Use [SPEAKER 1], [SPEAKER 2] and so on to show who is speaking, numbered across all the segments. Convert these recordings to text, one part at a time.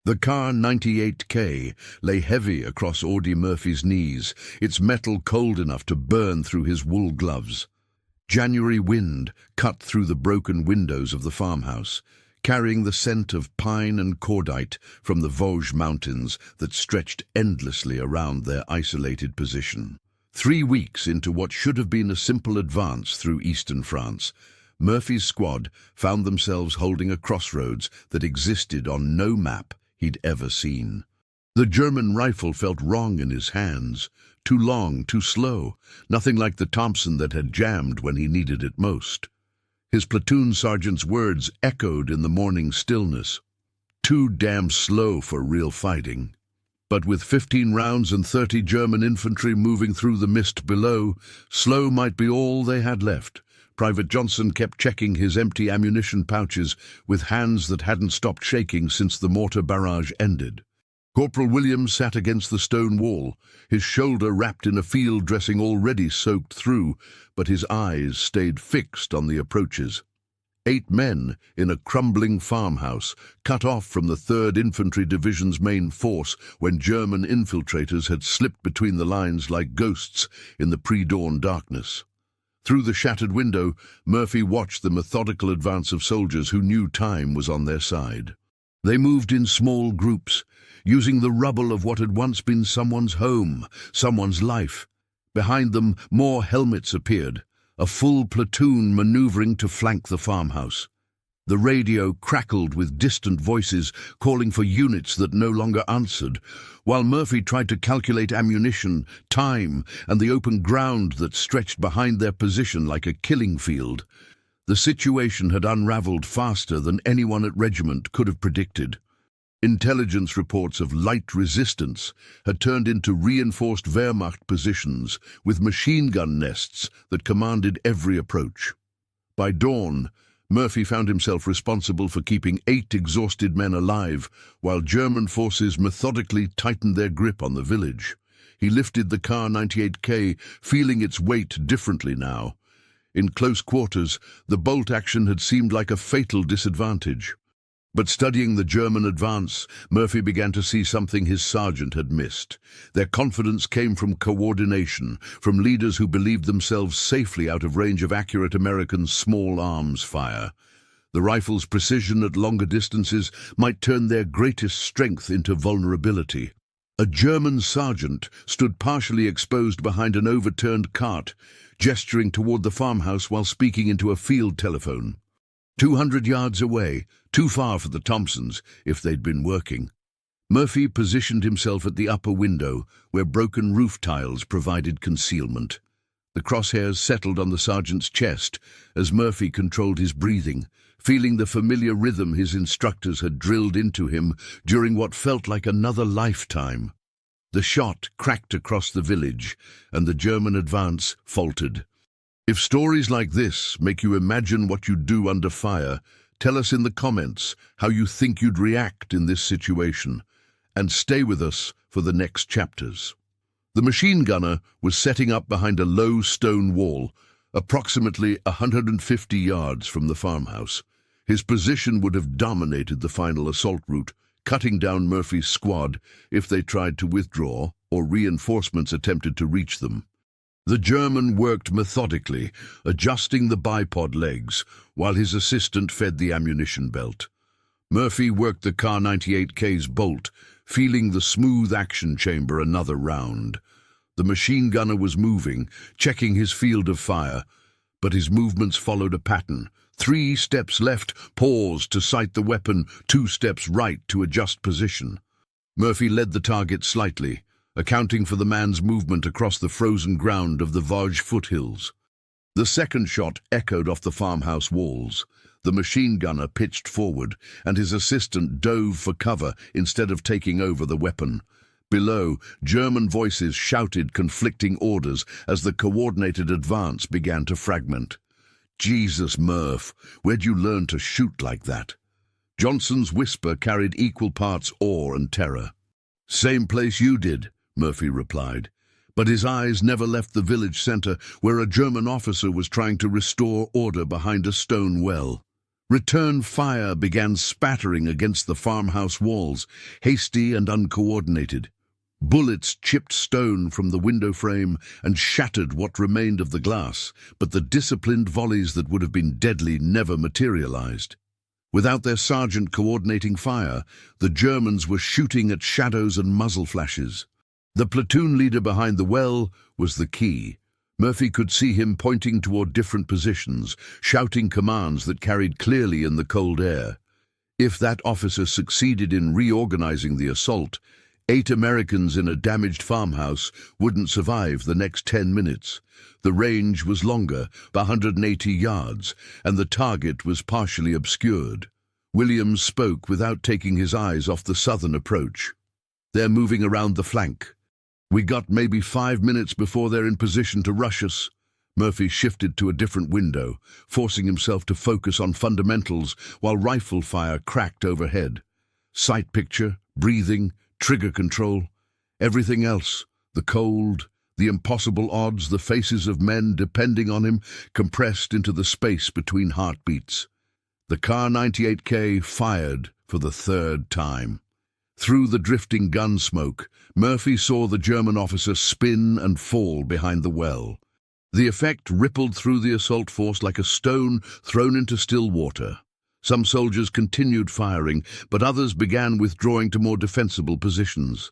[SPEAKER 1] The KAR98k lay heavy across Audie Murphy's knees, its metal cold enough to burn through his wool gloves. January wind cut through the broken windows of the farmhouse, carrying the scent of pine and cordite from the Vosges mountains that stretched endlessly around their isolated position. 3 weeks into what should have been a simple advance through eastern France, Murphy's squad found themselves holding a crossroads that existed on no map he'd ever seen. The German rifle felt wrong in his hands, too long, too slow, nothing like the Thompson that had jammed when he needed it most. His platoon sergeant's words echoed in the morning stillness. Too damn slow for real fighting. But with 15 rounds and 30 German infantry moving through the mist below, slow might be all they had left. Private Johnson kept checking his empty ammunition pouches with hands that hadn't stopped shaking since the mortar barrage ended. Corporal Williams sat against the stone wall, his shoulder wrapped in a field dressing already soaked through, but his eyes stayed fixed on the approaches. 8 men in a crumbling farmhouse, cut off from the 3rd Infantry Division's main force when German infiltrators had slipped between the lines like ghosts in the pre-dawn darkness. Through the shattered window, Murphy watched the methodical advance of soldiers who knew time was on their side. They moved in small groups, using the rubble of what had once been someone's home, someone's life. Behind them, more helmets appeared, a full platoon maneuvering to flank the farmhouse. The radio crackled with distant voices calling for units that no longer answered, while Murphy tried to calculate ammunition, time, and the open ground that stretched behind their position like a killing field. The situation had unraveled faster than anyone at regiment could have predicted. Intelligence reports of light resistance had turned into reinforced Wehrmacht positions with machine gun nests that commanded every approach. By dawn, Murphy found himself responsible for keeping 8 exhausted men alive, while German forces methodically tightened their grip on the village. He lifted the KAR98k, feeling its weight differently now. In close quarters, the bolt action had seemed like a fatal disadvantage. But studying the German advance, Murphy began to see something his sergeant had missed. Their confidence came from coordination, from leaders who believed themselves safely out of range of accurate American small arms fire. The rifle's precision at longer distances might turn their greatest strength into vulnerability. A German sergeant stood partially exposed behind an overturned cart, gesturing toward the farmhouse while speaking into a field telephone. 200 yards away, too far for the Thompsons if they'd been working. Murphy positioned himself at the upper window, where broken roof tiles provided concealment. The crosshairs settled on the sergeant's chest as Murphy controlled his breathing, feeling the familiar rhythm his instructors had drilled into him during what felt like another lifetime. The shot cracked across the village, and the German advance faltered. If stories like this make you imagine what you'd do under fire, tell us in the comments how you think you'd react in this situation, and stay with us for the next chapters. The machine gunner was setting up behind a low stone wall, approximately 150 yards from the farmhouse. His position would have dominated the final assault route, cutting down Murphy's squad if they tried to withdraw or reinforcements attempted to reach them. The German worked methodically, adjusting the bipod legs, while his assistant fed the ammunition belt. Murphy worked the KAR98k's bolt, feeling the smooth action chamber another round. The machine gunner was moving, checking his field of fire, but his movements followed a pattern. 3 steps left, pause to sight the weapon, 2 steps right to adjust position. Murphy led the target slightly, accounting for the man's movement across the frozen ground of the Vosges foothills. The second shot echoed off the farmhouse walls. The machine gunner pitched forward, and his assistant dove for cover instead of taking over the weapon. Below, German voices shouted conflicting orders as the coordinated advance began to fragment. "Jesus, Murph, where'd you learn to shoot like that?" Johnson's whisper carried equal parts awe and terror. "Same place you did," Murphy replied, but his eyes never left the village center where a German officer was trying to restore order behind a stone well. Return fire began spattering against the farmhouse walls, hasty and uncoordinated. Bullets chipped stone from the window frame and shattered what remained of the glass, but the disciplined volleys that would have been deadly never materialized. Without their sergeant coordinating fire, the Germans were shooting at shadows and muzzle flashes. The platoon leader behind the well was the key. Murphy could see him pointing toward different positions, shouting commands that carried clearly in the cold air. If that officer succeeded in reorganizing the assault, 8 Americans in a damaged farmhouse wouldn't survive the next 10 minutes. The range was longer, 180 yards, and the target was partially obscured. Williams spoke without taking his eyes off the southern approach. "They're moving around the flank. We got maybe 5 minutes before they're in position to rush us." Murphy shifted to a different window, forcing himself to focus on fundamentals while rifle fire cracked overhead. Sight picture, breathing, trigger control, everything else, the cold, the impossible odds, the faces of men depending on him, compressed into the space between heartbeats. The KAR98k fired for the 3rd time. Through the drifting gun smoke, Murphy saw the German officer spin and fall behind the well. The effect rippled through the assault force like a stone thrown into still water. Some soldiers continued firing, but others began withdrawing to more defensible positions.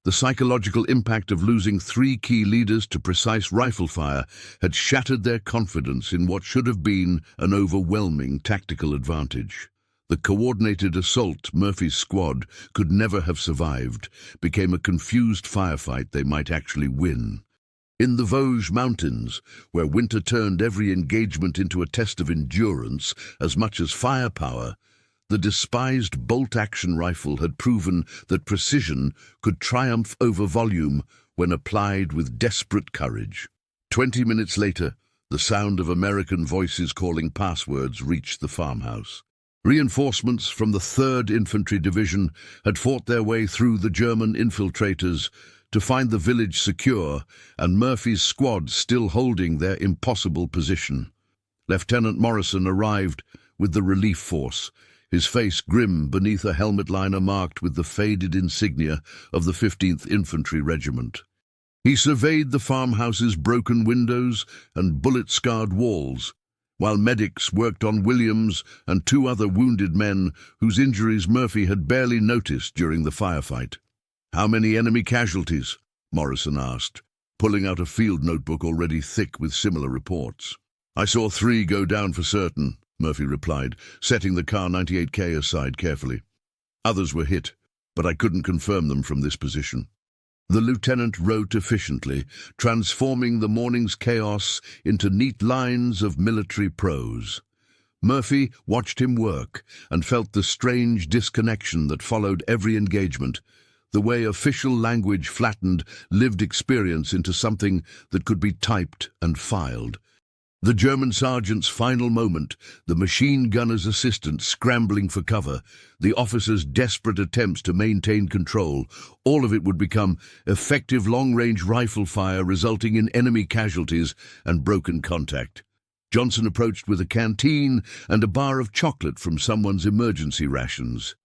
[SPEAKER 1] The psychological impact of losing 3 key leaders to precise rifle fire had shattered their confidence in what should have been an overwhelming tactical advantage. The coordinated assault Murphy's squad could never have survived became a confused firefight they might actually win. In the Vosges Mountains, where winter turned every engagement into a test of endurance as much as firepower, the despised bolt-action rifle had proven that precision could triumph over volume when applied with desperate courage. 20 minutes later, the sound of American voices calling passwords reached the farmhouse. Reinforcements from the 3rd Infantry Division had fought their way through the German infiltrators to find the village secure and Murphy's squad still holding their impossible position. Lieutenant Morrison arrived with the relief force, his face grim beneath a helmet liner marked with the faded insignia of the 15th Infantry Regiment. He surveyed the farmhouse's broken windows and bullet-scarred walls, while medics worked on Williams and 2 other wounded men whose injuries Murphy had barely noticed during the firefight. "How many enemy casualties?" Morrison asked, pulling out a field notebook already thick with similar reports. "I saw 3 go down for certain," Murphy replied, setting the KAR98k aside carefully. "Others were hit, but I couldn't confirm them from this position." The lieutenant wrote efficiently, transforming the morning's chaos into neat lines of military prose. Murphy watched him work and felt the strange disconnection that followed every engagement, the way official language flattened lived experience into something that could be typed and filed. The German sergeant's final moment, the machine gunner's assistant scrambling for cover, the officer's desperate attempts to maintain control, all of it would become effective long-range rifle fire resulting in enemy casualties and broken contact. Johnson approached with a canteen and a bar of chocolate from someone's emergency rations.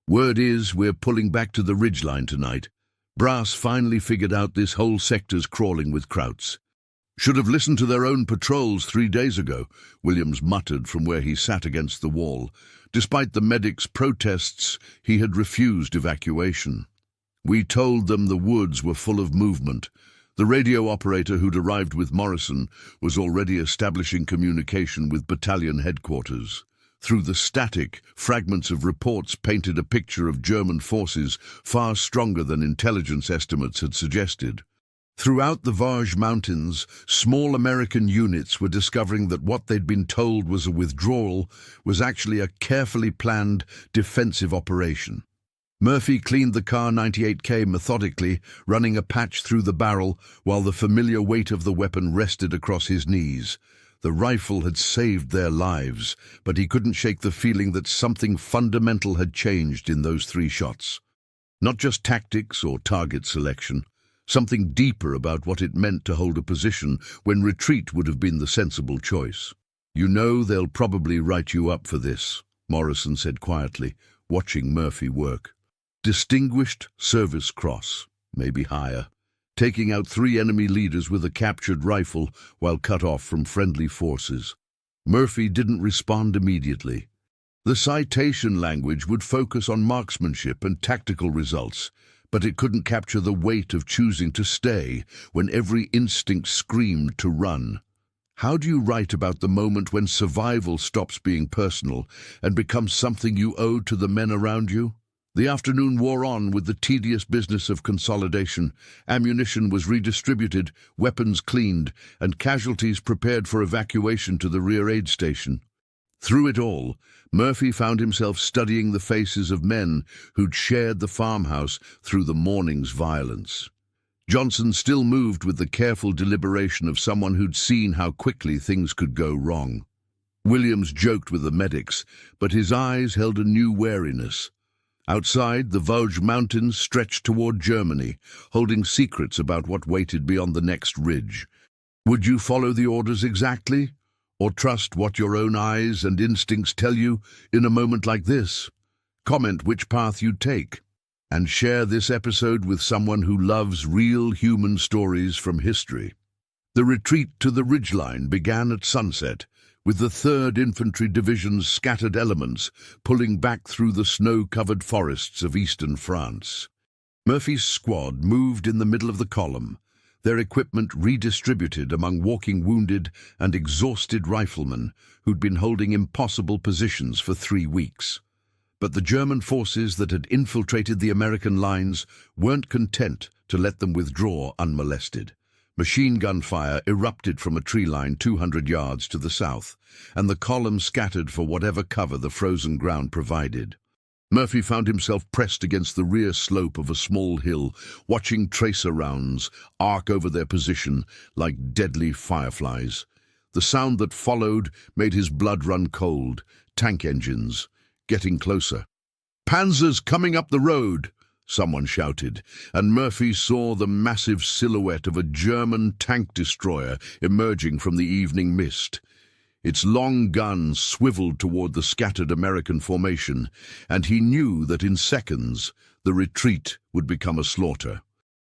[SPEAKER 1] "Word is we're pulling back to the ridgeline tonight. Brass finally figured out this whole sector's crawling with Krauts." "Should have listened to their own patrols 3 days ago," Williams muttered from where he sat against the wall. Despite the medics' protests, he had refused evacuation. "We told them the woods were full of movement." The radio operator who'd arrived with Morrison was already establishing communication with battalion headquarters. Through the static, fragments of reports painted a picture of German forces far stronger than intelligence estimates had suggested. Throughout the Vosges Mountains, small American units were discovering that what they'd been told was a withdrawal was actually a carefully planned defensive operation. Murphy cleaned the KAR98k methodically, running a patch through the barrel while the familiar weight of the weapon rested across his knees. The rifle had saved their lives, but he couldn't shake the feeling that something fundamental had changed in those 3 shots. Not just tactics or target selection, something deeper about what it meant to hold a position when retreat would have been the sensible choice. "You know they'll probably write you up for this," Morrison said quietly, watching Murphy work. "Distinguished Service Cross, maybe higher. Taking out 3 enemy leaders with a captured rifle while cut off from friendly forces." Murphy didn't respond immediately. The citation language would focus on marksmanship and tactical results, but it couldn't capture the weight of choosing to stay when every instinct screamed to run. How do you write about the moment when survival stops being personal and becomes something you owe to the men around you? The afternoon wore on with the tedious business of consolidation. Ammunition was redistributed, weapons cleaned, and casualties prepared for evacuation to the rear aid station. Through it all, Murphy found himself studying the faces of men who'd shared the farmhouse through the morning's violence. Johnson still moved with the careful deliberation of someone who'd seen how quickly things could go wrong. Williams joked with the medics, but his eyes held a new wariness. Outside, the Vosges Mountains stretched toward Germany, holding secrets about what waited beyond the next ridge. Would you follow the orders exactly, or trust what your own eyes and instincts tell you in a moment like this? Comment which path you'd take, and share this episode with someone who loves real human stories from history. The retreat to the ridgeline began at sunset, with the 3rd Infantry Division's scattered elements pulling back through the snow-covered forests of eastern France. Murphy's squad moved in the middle of the column, their equipment redistributed among walking wounded and exhausted riflemen who'd been holding impossible positions for 3 weeks. But the German forces that had infiltrated the American lines weren't content to let them withdraw unmolested. Machine gun fire erupted from a tree line 200 yards to the south, and the column scattered for whatever cover the frozen ground provided. Murphy found himself pressed against the rear slope of a small hill, watching tracer rounds arc over their position like deadly fireflies. The sound that followed made his blood run cold. Tank engines, getting closer. "Panzers coming up the road!" someone shouted, and Murphy saw the massive silhouette of a German tank destroyer emerging from the evening mist. Its long guns swiveled toward the scattered American formation, and he knew that in seconds the retreat would become a slaughter.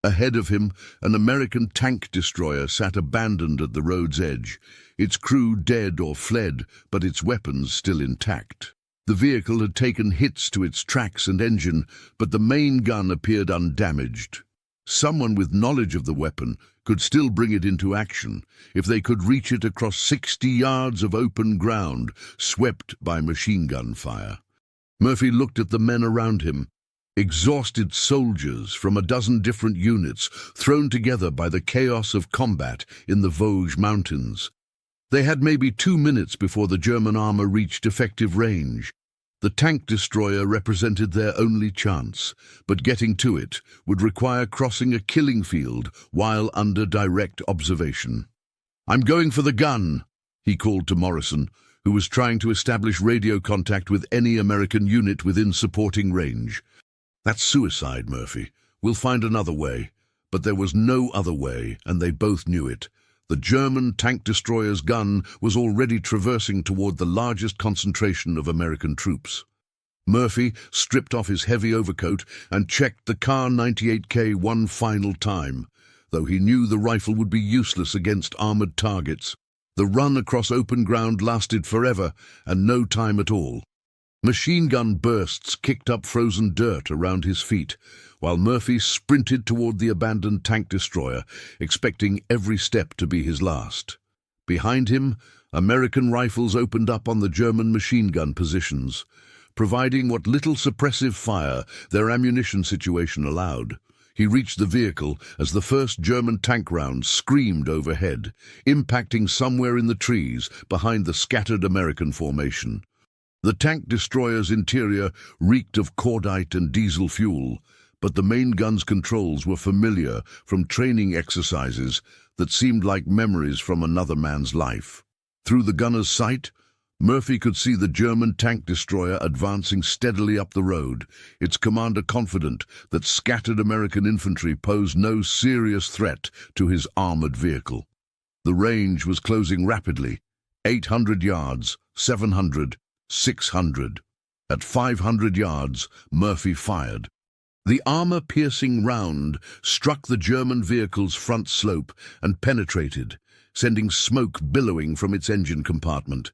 [SPEAKER 1] Ahead of him, an American tank destroyer sat abandoned at the road's edge, its crew dead or fled, but its weapons still intact. The vehicle had taken hits to its tracks and engine, but the main gun appeared undamaged. Someone with knowledge of the weapon could still bring it into action if they could reach it across 60 yards of open ground, swept by machine gun fire. Murphy looked at the men around him, exhausted soldiers from a dozen different units thrown together by the chaos of combat in the Vosges Mountains. They had maybe 2 minutes before the German armor reached effective range. The tank destroyer represented their only chance, but getting to it would require crossing a killing field while under direct observation. "I'm going for the gun," he called to Morrison, who was trying to establish radio contact with any American unit within supporting range. "That's suicide, Murphy. We'll find another way." But there was no other way, and they both knew it. The German tank destroyer's gun was already traversing toward the largest concentration of American troops. Murphy stripped off his heavy overcoat and checked the KAR98k one final time, though he knew the rifle would be useless against armored targets. The run across open ground lasted forever, and no time at all. Machine gun bursts kicked up frozen dirt around his feet, while Murphy sprinted toward the abandoned tank destroyer, expecting every step to be his last. Behind him, American rifles opened up on the German machine gun positions, providing what little suppressive fire their ammunition situation allowed. He reached the vehicle as the first German tank round screamed overhead, impacting somewhere in the trees behind the scattered American formation. The tank destroyer's interior reeked of cordite and diesel fuel, but the main gun's controls were familiar from training exercises that seemed like memories from another man's life. Through the gunner's sight, Murphy could see the German tank destroyer advancing steadily up the road, its commander confident that scattered American infantry posed no serious threat to his armored vehicle. The range was closing rapidly, 800 yards, 700, 600. At 500 yards, Murphy fired. The armor-piercing round struck the German vehicle's front slope and penetrated, sending smoke billowing from its engine compartment.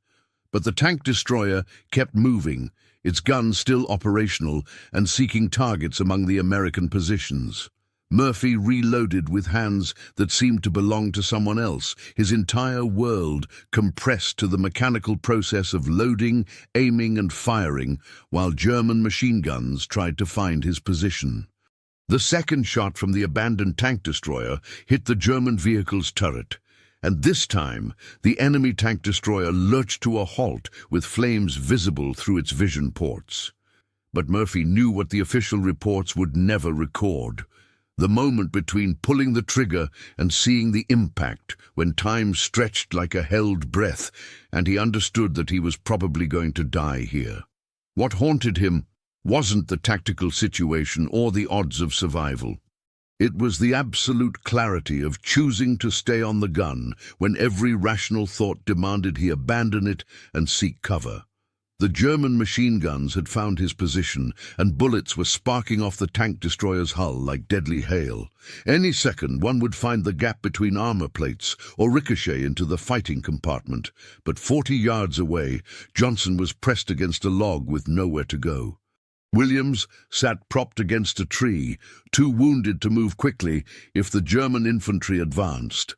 [SPEAKER 1] But the tank destroyer kept moving, its guns still operational and seeking targets among the American positions. Murphy reloaded with hands that seemed to belong to someone else, his entire world compressed to the mechanical process of loading, aiming and firing, while German machine guns tried to find his position. The second shot from the abandoned tank destroyer hit the German vehicle's turret, and this time the enemy tank destroyer lurched to a halt with flames visible through its vision ports. But Murphy knew what the official reports would never record. The moment between pulling the trigger and seeing the impact, when time stretched like a held breath, and he understood that he was probably going to die here. What haunted him wasn't the tactical situation or the odds of survival. It was the absolute clarity of choosing to stay on the gun when every rational thought demanded he abandon it and seek cover. The German machine guns had found his position, and bullets were sparking off the tank destroyer's hull like deadly hail. Any second one would find the gap between armor plates or ricochet into the fighting compartment. But 40 yards away, Johnson was pressed against a log with nowhere to go. Williams sat propped against a tree, too wounded to move quickly if the German infantry advanced.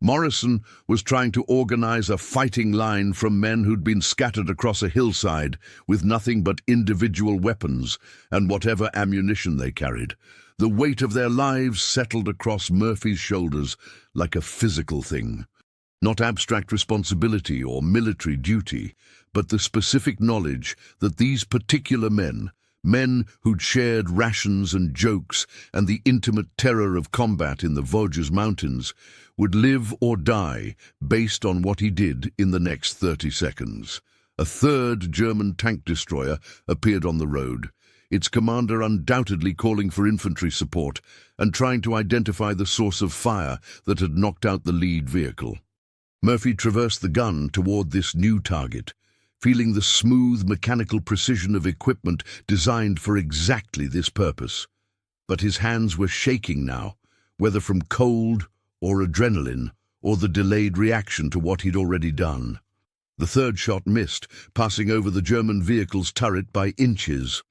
[SPEAKER 1] Morrison was trying to organize a fighting line from men who'd been scattered across a hillside with nothing but individual weapons and whatever ammunition they carried. The weight of their lives settled across Murphy's shoulders like a physical thing. Not abstract responsibility or military duty, but the specific knowledge that these particular men who'd shared rations and jokes and the intimate terror of combat in the Vosges Mountains, would live or die based on what he did in the next 30 seconds. A third German tank destroyer appeared on the road, its commander undoubtedly calling for infantry support and trying to identify the source of fire that had knocked out the lead vehicle. Murphy traversed the gun toward this new target, feeling the smooth mechanical precision of equipment designed for exactly this purpose. But his hands were shaking now, whether from cold or adrenaline, or the delayed reaction to what he'd already done. The third shot missed, passing over the German vehicle's turret by inches.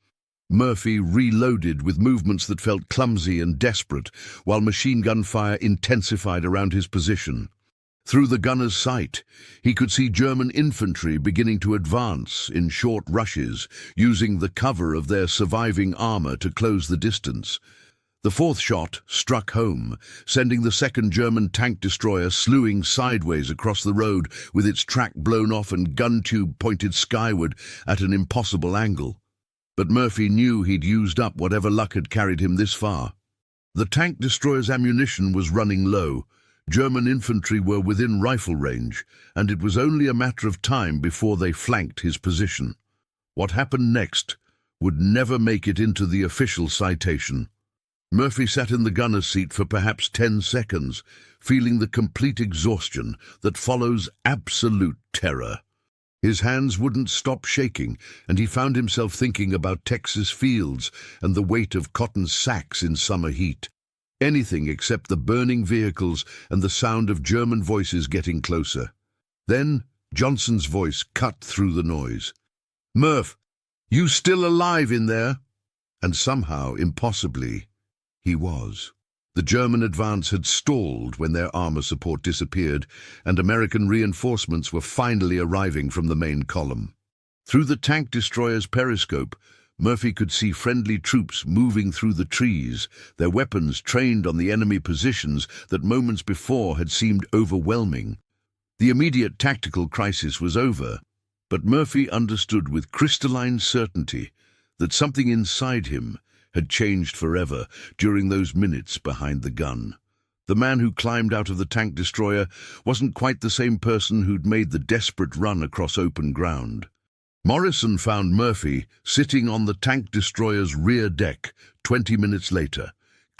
[SPEAKER 1] Murphy reloaded with movements that felt clumsy and desperate, while machine gun fire intensified around his position. Through the gunner's sight, he could see German infantry beginning to advance in short rushes, using the cover of their surviving armor to close the distance. The fourth shot struck home, sending the second German tank destroyer slewing sideways across the road with its track blown off and gun tube pointed skyward at an impossible angle. But Murphy knew he'd used up whatever luck had carried him this far. The tank destroyer's ammunition was running low. German infantry were within rifle range, and it was only a matter of time before they flanked his position. What happened next would never make it into the official citation. Murphy sat in the gunner's seat for perhaps 10 seconds, feeling the complete exhaustion that follows absolute terror. His hands wouldn't stop shaking, and he found himself thinking about Texas fields and the weight of cotton sacks in summer heat. Anything except the burning vehicles and the sound of German voices getting closer. Then Johnson's voice cut through the noise. "Murph, you still alive in there?" And somehow, impossibly, he was. The German advance had stalled when their armor support disappeared, and American reinforcements were finally arriving from the main column. Through the tank destroyer's periscope, Murphy could see friendly troops moving through the trees, their weapons trained on the enemy positions that moments before had seemed overwhelming. The immediate tactical crisis was over, but Murphy understood with crystalline certainty that something inside him had changed forever during those minutes behind the gun. The man who climbed out of the tank destroyer wasn't quite the same person who'd made the desperate run across open ground. Morrison found Murphy sitting on the tank destroyer's rear deck 20 minutes later,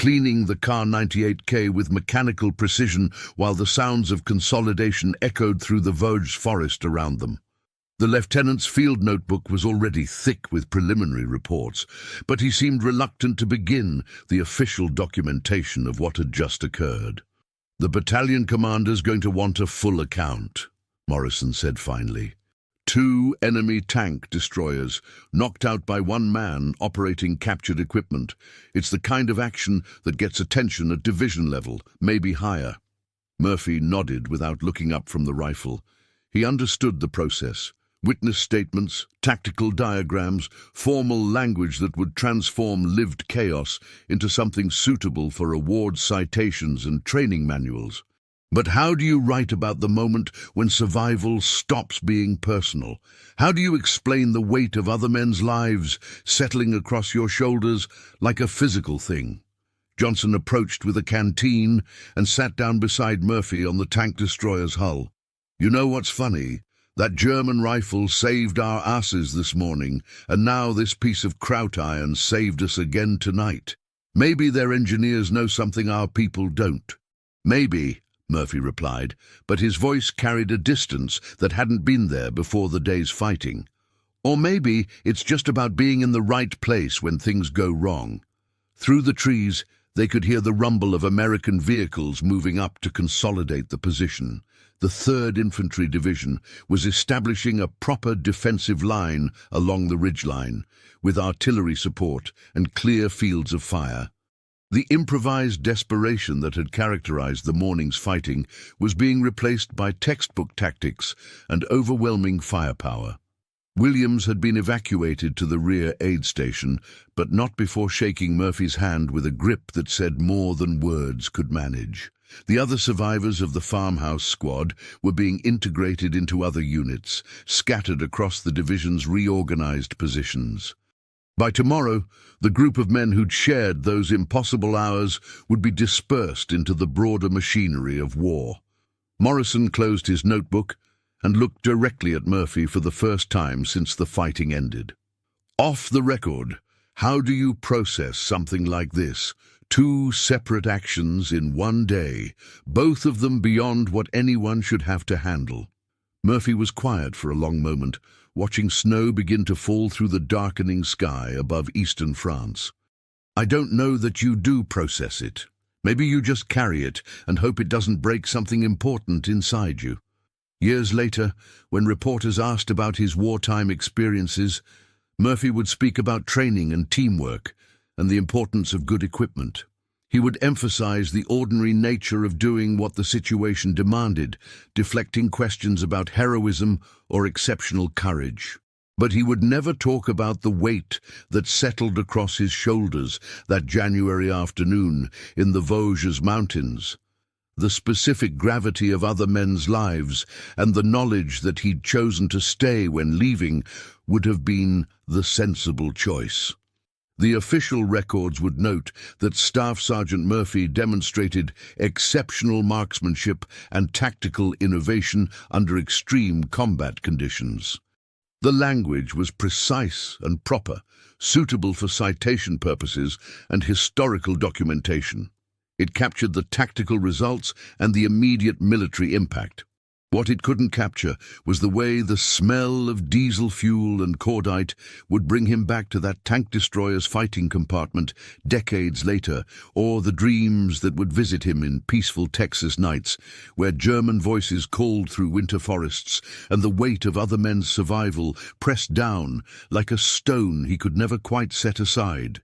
[SPEAKER 1] cleaning the KAR98k with mechanical precision while the sounds of consolidation echoed through the Vosges forest around them. The lieutenant's field notebook was already thick with preliminary reports, but he seemed reluctant to begin the official documentation of what had just occurred. "The battalion commander's going to want a full account," Morrison said finally. "2 enemy tank destroyers, knocked out by 1 man operating captured equipment. It's the kind of action that gets attention at division level, maybe higher." Murphy nodded without looking up from the rifle. He understood the process. Witness statements, tactical diagrams, formal language that would transform lived chaos into something suitable for award citations and training manuals. But how do you write about the moment when survival stops being personal? How do you explain the weight of other men's lives settling across your shoulders like a physical thing? Johnson approached with a canteen and sat down beside Murphy on the tank destroyer's hull. "You know what's funny? That German rifle saved our asses this morning, and now this piece of kraut iron saved us again tonight. Maybe their engineers know something our people don't." "Maybe," Murphy replied, but his voice carried a distance that hadn't been there before the day's fighting. "Or maybe it's just about being in the right place when things go wrong." Through the trees, they could hear the rumble of American vehicles moving up to consolidate the position. The 3rd Infantry Division was establishing a proper defensive line along the ridgeline, with artillery support and clear fields of fire. The improvised desperation that had characterized the morning's fighting was being replaced by textbook tactics and overwhelming firepower. Williams had been evacuated to the rear aid station, but not before shaking Murphy's hand with a grip that said more than words could manage. The other survivors of the farmhouse squad were being integrated into other units, scattered across the division's reorganized positions. By tomorrow, the group of men who'd shared those impossible hours would be dispersed into the broader machinery of war. Morrison closed his notebook and looked directly at Murphy for the first time since the fighting ended. "Off the record, how do you process something like this? 2 separate actions in one day, both of them beyond what anyone should have to handle." Murphy was quiet for a long moment, watching snow begin to fall through the darkening sky above eastern France. "I don't know that you do process it. Maybe you just carry it and hope it doesn't break something important inside you." Years later, when reporters asked about his wartime experiences, Murphy would speak about training and teamwork and the importance of good equipment. He would emphasize the ordinary nature of doing what the situation demanded, deflecting questions about heroism or exceptional courage. But he would never talk about the weight that settled across his shoulders that January afternoon in the Vosges mountains. The specific gravity of other men's lives and the knowledge that he'd chosen to stay when leaving would have been the sensible choice. The official records would note that Staff Sergeant Murphy demonstrated exceptional marksmanship and tactical innovation under extreme combat conditions. The language was precise and proper, suitable for citation purposes and historical documentation. It captured the tactical results and the immediate military impact. What it couldn't capture was the way the smell of diesel fuel and cordite would bring him back to that tank destroyer's fighting compartment decades later, or the dreams that would visit him in peaceful Texas nights, where German voices called through winter forests and the weight of other men's survival pressed down like a stone he could never quite set aside.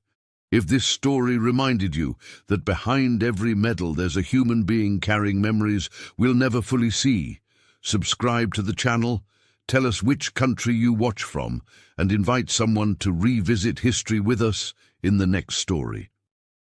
[SPEAKER 1] If this story reminded you that behind every medal there's a human being carrying memories we'll never fully see, subscribe to the channel, tell us which country you watch from, and invite someone to revisit history with us in the next story.